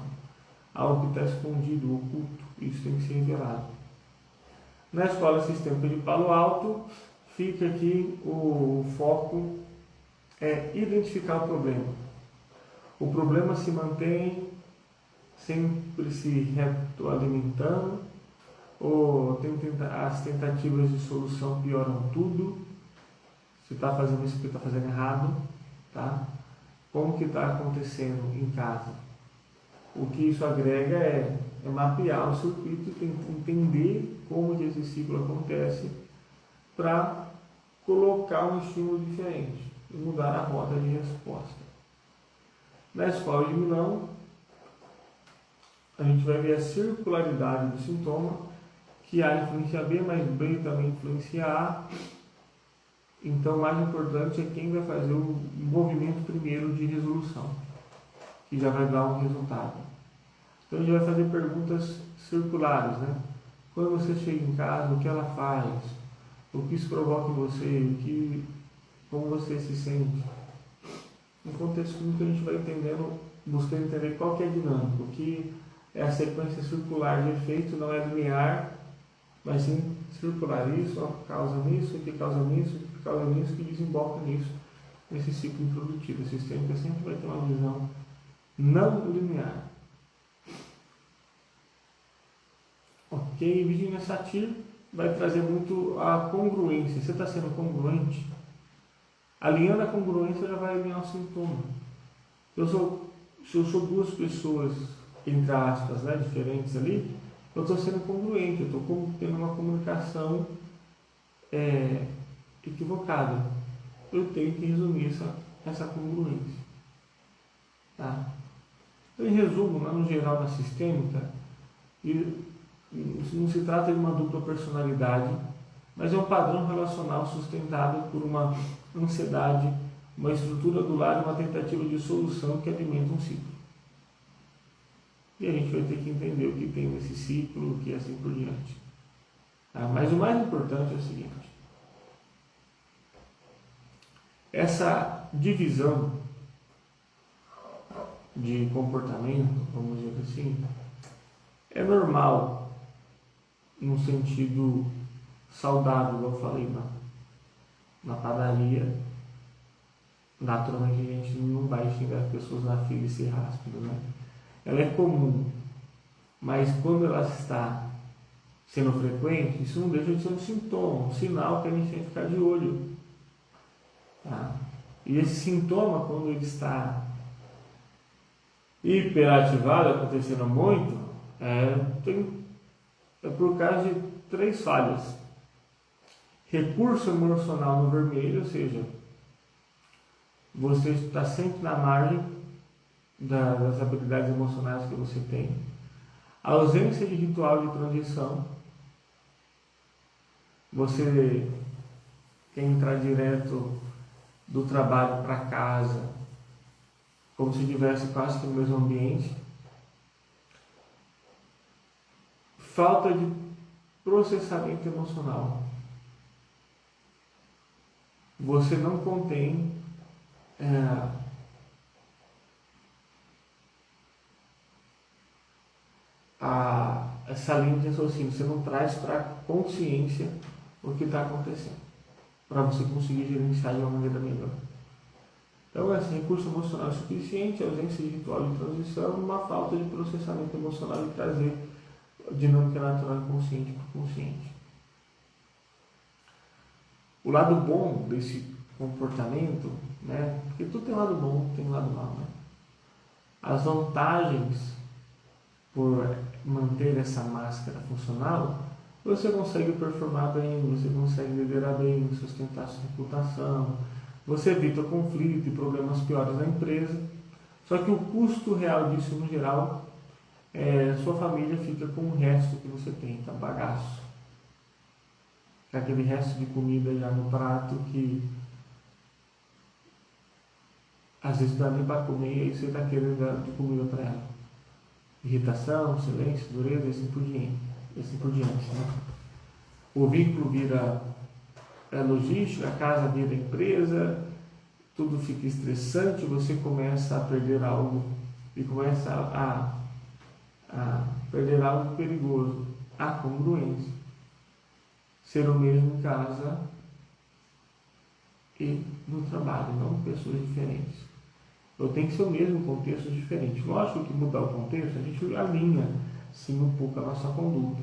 Algo que está escondido, oculto. Isso tem que ser revelado. Na escola sistêmica de Palo Alto, fica aqui o foco é identificar o problema. O problema se mantém sempre se retroalimentando, ou as tentativas de solução pioram tudo. Se está fazendo isso porque está fazendo errado, tá? Como que está acontecendo em casa? O que isso agrega é mapear o circuito e entender como que esse ciclo acontece para colocar um estímulo diferente e mudar a roda de resposta. Na escola de Milão, a gente vai ver a circularidade do sintoma, que A influencia B, mas B também influencia A. Então, o mais importante é quem vai fazer o movimento primeiro de resolução, que já vai dar um resultado. Então, a gente vai fazer perguntas circulares, né? Quando você chega em casa, o que ela faz? O que isso provoca em você? Como você se sente? No contexto clínico, a gente vai entendendo, buscando entender qual que é a dinâmica, o que é a sequência circular de efeito, não é linear, mas sim circular. Isso causa nisso, que causa nisso, que causa nisso, que desemboca nisso, nesse ciclo improdutivo. O sistema sempre vai ter uma visão não linear. Ok, Virginia Satir vai trazer muito a congruência. Você está sendo congruente? Alinhando a congruência já vai alinhar o sintoma. Se eu sou duas pessoas, entre aspas, né, diferentes ali, eu estou sendo congruente, eu estou tendo uma comunicação equivocada. Eu tenho que resumir essa congruência. Tá? Em resumo, no geral, na sistêmica, e não se trata de uma dupla personalidade, mas é um padrão relacional sustentado por uma ansiedade, uma estrutura do lar e uma tentativa de solução que alimenta um ciclo. E a gente vai ter que entender o que tem nesse ciclo e assim por diante. Mas o mais importante é o seguinte: essa divisão de comportamento, vamos dizer assim, é normal no sentido saudável, como eu falei, na padaria. Naturalmente a gente não vai xingar as pessoas na fila e se rápido, né? Ela é comum, mas quando ela está sendo frequente, isso não deixa de ser um sintoma, um sinal que a gente tem que ficar de olho. Tá? E esse sintoma, quando ele está hiperativado, acontecendo muito, é por causa de 3 falhas. Recurso emocional no vermelho, ou seja, você está sempre na margem das habilidades emocionais que você tem. A ausência de ritual de transição. Você quer entrar direto do trabalho para casa, como se estivesse quase que no mesmo ambiente. Falta de processamento emocional. Você não contém essa linha de raciocínio. Você não traz para a consciência o que está acontecendo, para você conseguir gerenciar de uma maneira melhor. Então, recurso emocional insuficiente, ausência de ritual de transição, uma falta de processamento emocional e trazer dinâmica natural consciente para o consciente. O lado bom desse comportamento, né? Porque tudo tem lado bom, tem lado mal, né? As vantagens por manter essa máscara funcional, você consegue performar bem, você consegue liderar bem, sustentar sua reputação, você evita conflito e problemas piores na empresa. Só que o custo real disso, no geral, sua família fica com o resto que você tem, tá? Bagaço. Aquele resto de comida já no prato que às vezes não dá nem para comer e você está querendo dar de comida para ela. Irritação, silêncio, dureza e assim por diante. Né? O vínculo vira logística, a casa vira empresa, tudo fica estressante, você começa a perder algo e começa a perder algo perigoso, a congruência. Ser o mesmo em casa e no trabalho, não pessoas diferentes. Eu tenho que ser o mesmo contexto diferente. Lógico que mudar o contexto, a gente alinha sim um pouco a nossa conduta.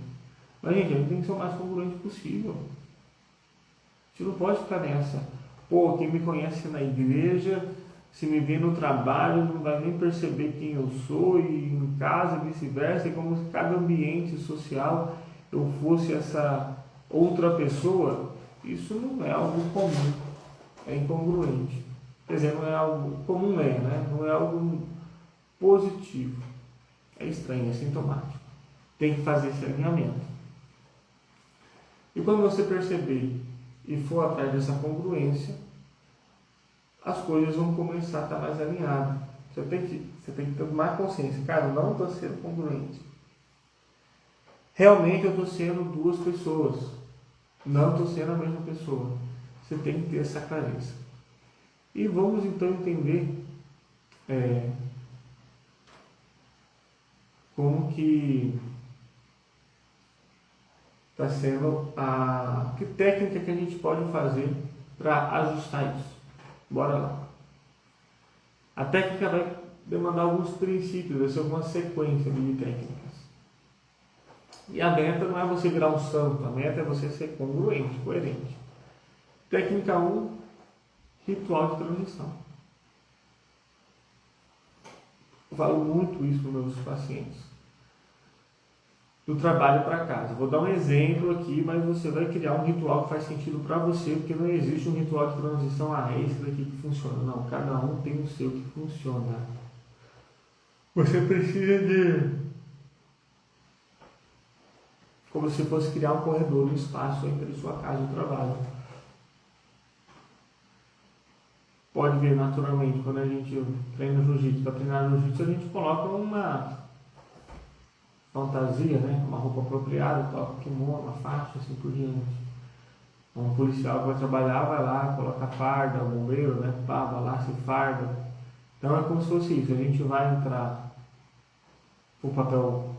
Mas, gente, a gente tem que ser o mais congruente possível. A gente não pode ficar nessa. Pô, quem me conhece na igreja, se me vê no trabalho, não vai nem perceber quem eu sou, e em casa e vice-versa. É como se cada ambiente social eu fosse essa outra pessoa. Isso não é algo comum, é incongruente. Quer dizer, não é algo comum, né? Não é algo positivo. É estranho, é sintomático. Tem que fazer esse alinhamento. E quando você perceber e for atrás dessa congruência, as coisas vão começar a estar mais alinhadas. Você tem que ter mais consciência. Cara, não estou sendo congruente. Realmente eu estou sendo 2 pessoas. Não estou sendo a mesma pessoa. Você tem que ter essa clareza. E vamos então entender como que está sendo que técnica que a gente pode fazer para ajustar isso. Bora lá. A técnica vai demandar alguns princípios, vai ser uma sequência de técnicas. E a meta não é você virar um santo, a meta é você ser congruente, coerente. Técnica 1, ritual de transição. Eu falo muito isso para os meus pacientes. Do trabalho para casa. Vou dar um exemplo aqui, mas você vai criar um ritual que faz sentido para você, porque não existe um ritual de transição, esse daqui que funciona. Não, cada um tem o seu que funciona. Você precisa de como se fosse criar um corredor, um espaço entre sua casa e o trabalho. Pode ver naturalmente, quando a gente treina jiu-jitsu, para treinar jiu-jitsu a gente coloca uma fantasia, né? Uma roupa apropriada, coloca kimono, uma faixa, assim por diante. Um policial que vai trabalhar, vai lá, coloca a farda, o bombeiro, né? Pá, vai lá, se farda. Então é como se fosse isso, a gente vai entrar pro papel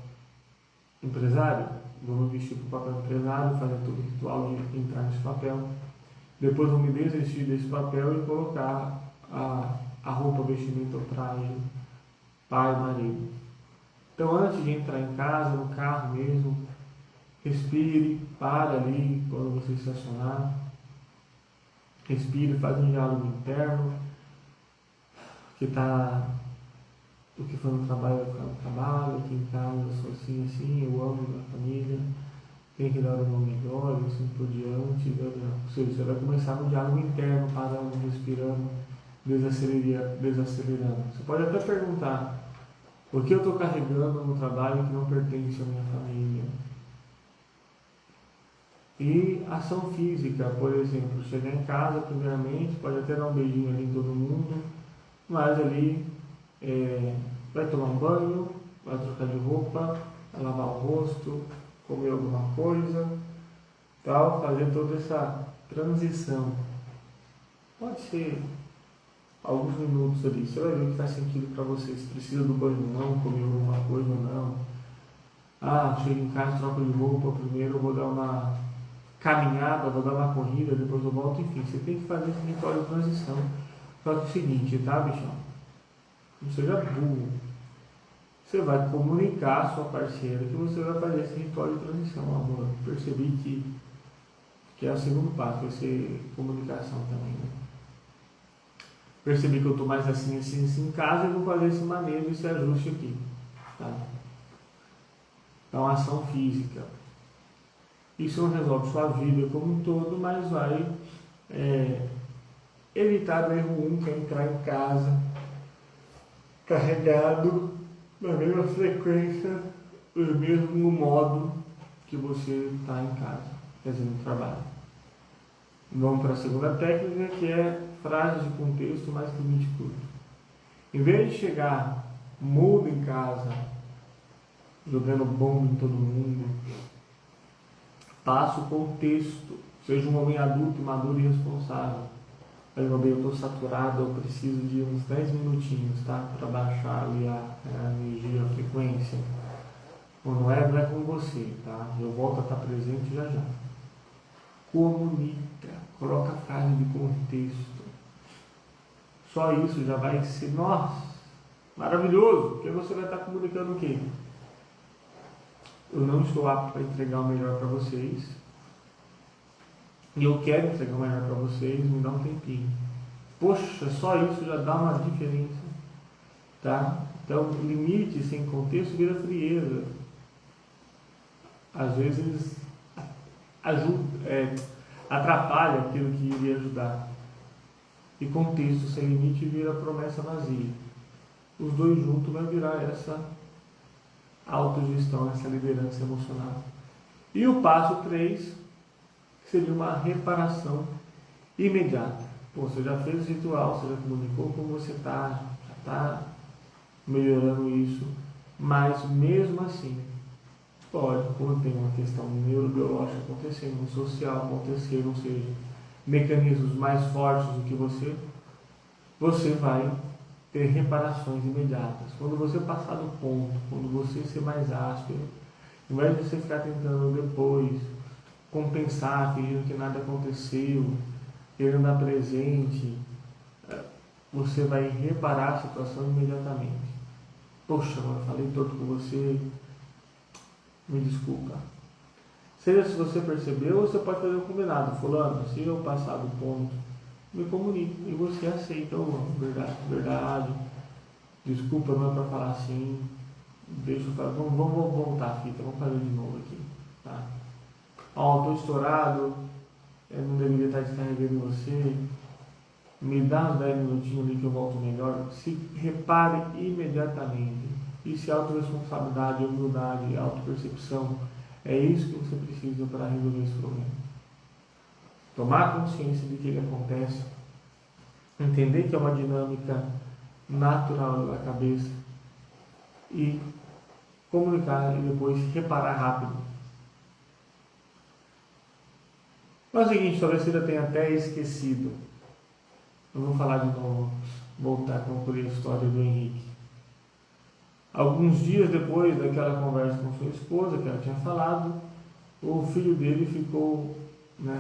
empresário, vamos vestir pro papel empresário, fazer todo o ritual de entrar nesse papel. Depois vou me desistir desse papel e colocar a roupa, vestimenta, o traje, pai, marido. Então antes de entrar em casa, no carro mesmo, respire, para ali quando você estacionar. Respire, faz um diálogo interno, que o que foi no trabalho vai ficar no trabalho, aqui em casa eu sou assim, eu amo minha família, tem que dar o meu melhor, e assim por diante. Ou seja, você vai começar no diálogo interno, parando, respirando, desacelerando. Você pode até perguntar, o que eu estou carregando no trabalho que não pertence à minha família? E ação física, por exemplo, chegar em casa primeiramente, pode até dar um beijinho ali em todo mundo, mas ali vai tomar um banho, vai trocar de roupa, vai lavar o rosto, comer alguma coisa, tal, fazer toda essa transição. Pode ser alguns minutos ali, você vai ver o que faz sentido para você, se precisa do banho ou não, comer alguma coisa ou não. Chego em casa, troco de roupa, primeiro eu vou dar uma caminhada, vou dar uma corrida, depois eu volto, enfim, você tem que fazer esse ritual de transição. Só que é o seguinte, tá, bichão? Não seja burro. Você vai comunicar à sua parceira que você vai fazer esse ritual de transição, amor. Percebi que é o segundo passo, vai ser comunicação também, né? Percebi que eu estou mais assim em casa e vou fazer esse manejo, esse ajuste aqui, tá? Então, ação física. Isso não resolve sua vida como um todo, mas vai evitar o erro 1, que é entrar em casa carregado na mesma frequência, no mesmo modo que você está em casa, quer dizer, no trabalho. Vamos para a segunda técnica, que é frases de contexto mais limite curto. Em vez de chegar mudo em casa, jogando bomba em todo mundo, passa o contexto. Seja um homem adulto, maduro e responsável. Meu bem, eu estou saturado, eu preciso de uns 10 minutinhos, tá? Para baixar ali a energia, a frequência. Não é com você, tá? Eu volto a estar presente já já. Comunica, coloca a frase de contexto. Só isso já vai ser, nossa, maravilhoso, porque você vai estar comunicando o quê? Eu não estou apto para entregar o melhor para vocês. E eu quero entregar o melhor para vocês, me dá um tempinho. Poxa, só isso já dá uma diferença. Tá? Então, limite sem contexto vira frieza. Às vezes atrapalha aquilo que iria ajudar. E contexto sem limite vira promessa vazia. Os dois juntos vai virar essa autogestão, essa liderança emocional. E o passo 3 seria uma reparação imediata. Você já fez o ritual, você já comunicou como você está, já está melhorando isso, mas mesmo assim, quando tem uma questão neurobiológica acontecendo, um social acontecendo, ou seja, mecanismos mais fortes do que você vai ter reparações imediatas. Quando você passar do ponto, quando você ser mais áspero, ao invés de você ficar tentando depois compensar, fingindo que nada aconteceu, querendo dar presente, você vai reparar a situação imediatamente. Poxa, eu falei torto com você, me desculpa. Seja se você percebeu, você pode fazer o combinado. Fulano, se eu passar do ponto, me comunique e você aceita. Verdade, desculpa, não é para falar assim. Deixa eu falar, vamos voltar a fita, vamos fazer de novo aqui. Tá? Estou estourado, eu não deveria estar descarregando você. Me dá uns 10 minutinhos ali que eu volto melhor. Se repare imediatamente. Isso é autorresponsabilidade, humildade, autopercepção. É isso que você precisa para resolver esse problema. Tomar consciência de que ele acontece, entender que é uma dinâmica natural da cabeça e comunicar e depois reparar rápido. Mas é o seguinte, talvez você já tenha até esquecido. Eu vou falar de novo, voltar a concluir a história do Henrique. Alguns dias depois daquela conversa com sua esposa, que ela tinha falado, o filho dele ficou,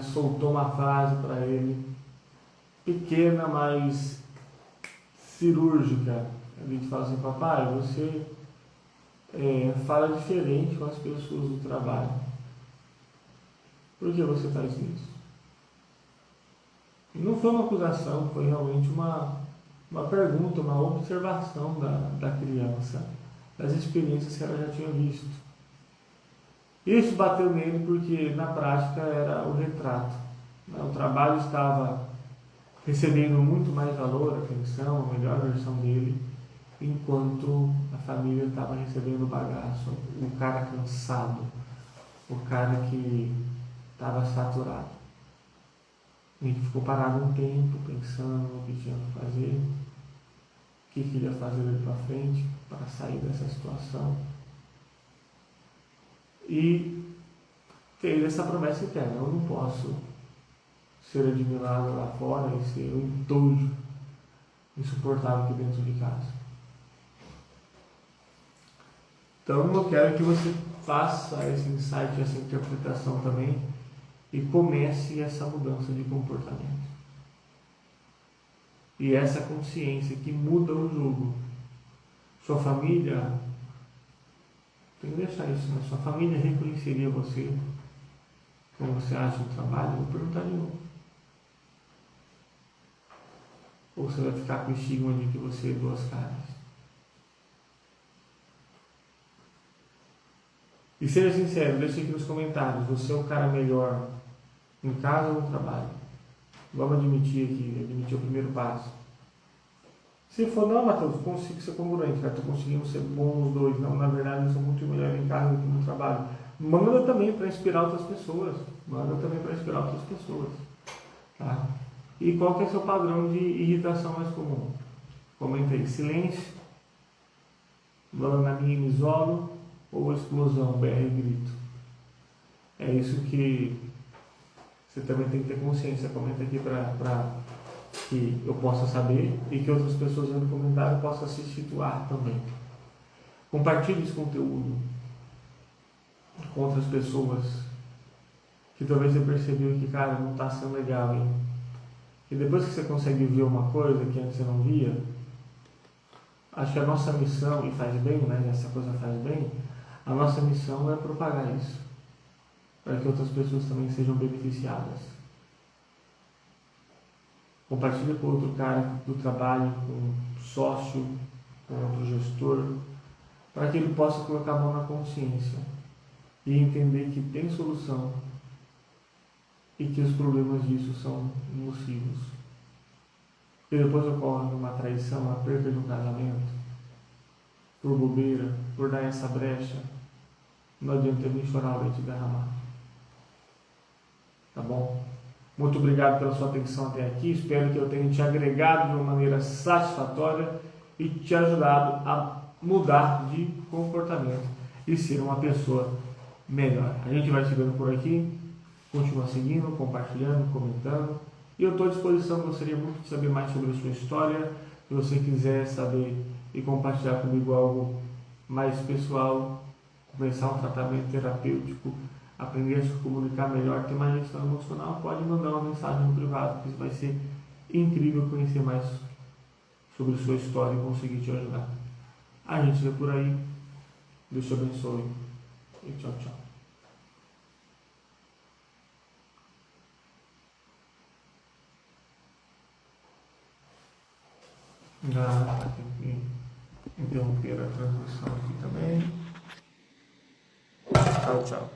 soltou uma frase para ele, pequena, mas cirúrgica. Ele fala assim: papai, você fala diferente com as pessoas do trabalho. Por que você faz isso? E não foi uma acusação, foi realmente uma pergunta, uma observação da criança, das experiências que ela já tinha visto. Isso bateu nele porque na prática era o retrato. O trabalho estava recebendo muito mais valor, atenção, a melhor versão dele, enquanto a família estava recebendo bagaço, o cara cansado, o cara que estava saturado. Ele ficou parado um tempo pensando no que tinha que fazer, o que queria fazer dali para frente para sair dessa situação. E fez essa promessa eterna: eu não posso ser admirado lá fora e ser um entojo insuportável aqui dentro de casa. Então eu quero que você faça esse insight, essa interpretação também e comece essa mudança de comportamento. E essa consciência que muda o jogo. Sua família, tem que deixar isso, né? Sua família reconheceria você como você acha no trabalho? Eu vou perguntar de novo. Ou você vai ficar com o estigma de que você é duas caras? E seja sincero, deixe aqui nos comentários: você é um cara melhor em casa ou no trabalho? Vamos admitir o primeiro passo. Se for, não, Matheus, eu consigo ser congruente, estou conseguindo ser bom nos dois. Não, na verdade, eu sou muito melhor em casa do que no trabalho. Manda também para inspirar outras pessoas. Tá? E qual que é o seu padrão de irritação mais comum? Comenta aí: silêncio, na minha me isolo, ou explosão, BR grito. É isso que você também tem que ter consciência. Comenta aqui para que eu possa saber e que outras pessoas no comentário possam se situar também. Compartilhe esse conteúdo com outras pessoas que talvez você percebeu que, cara, não está sendo legal, hein? E depois que você consegue ver uma coisa que antes você não via, acho que a nossa missão, e faz bem, né? Essa coisa faz bem, a nossa missão é propagar isso, para que outras pessoas também sejam beneficiadas. Compartilha com outro cara do trabalho, com um sócio, com outro gestor, para que ele possa colocar a mão na consciência e entender que tem solução e que os problemas disso são nocivos. E depois ocorre uma traição, uma perda de um casamento, por bobeira, por dar essa brecha, não adianta nem chorar o leite derramar. Tá bom? Muito obrigado pela sua atenção até aqui. Espero que eu tenha te agregado de uma maneira satisfatória e te ajudado a mudar de comportamento e ser uma pessoa melhor. A gente vai se vendo por aqui. Continua seguindo, compartilhando, comentando. E eu estou à disposição. Gostaria muito de saber mais sobre a sua história. Se você quiser saber e compartilhar comigo algo mais pessoal, começar um tratamento terapêutico, aprender a se comunicar melhor, ter mais gestão emocional, pode mandar uma mensagem no privado, que isso vai ser incrível conhecer mais sobre a sua história e conseguir te ajudar. A gente vê por aí. Deus te abençoe e tchau, tchau. Tem que interromper a transmissão aqui também. Tchau, tchau.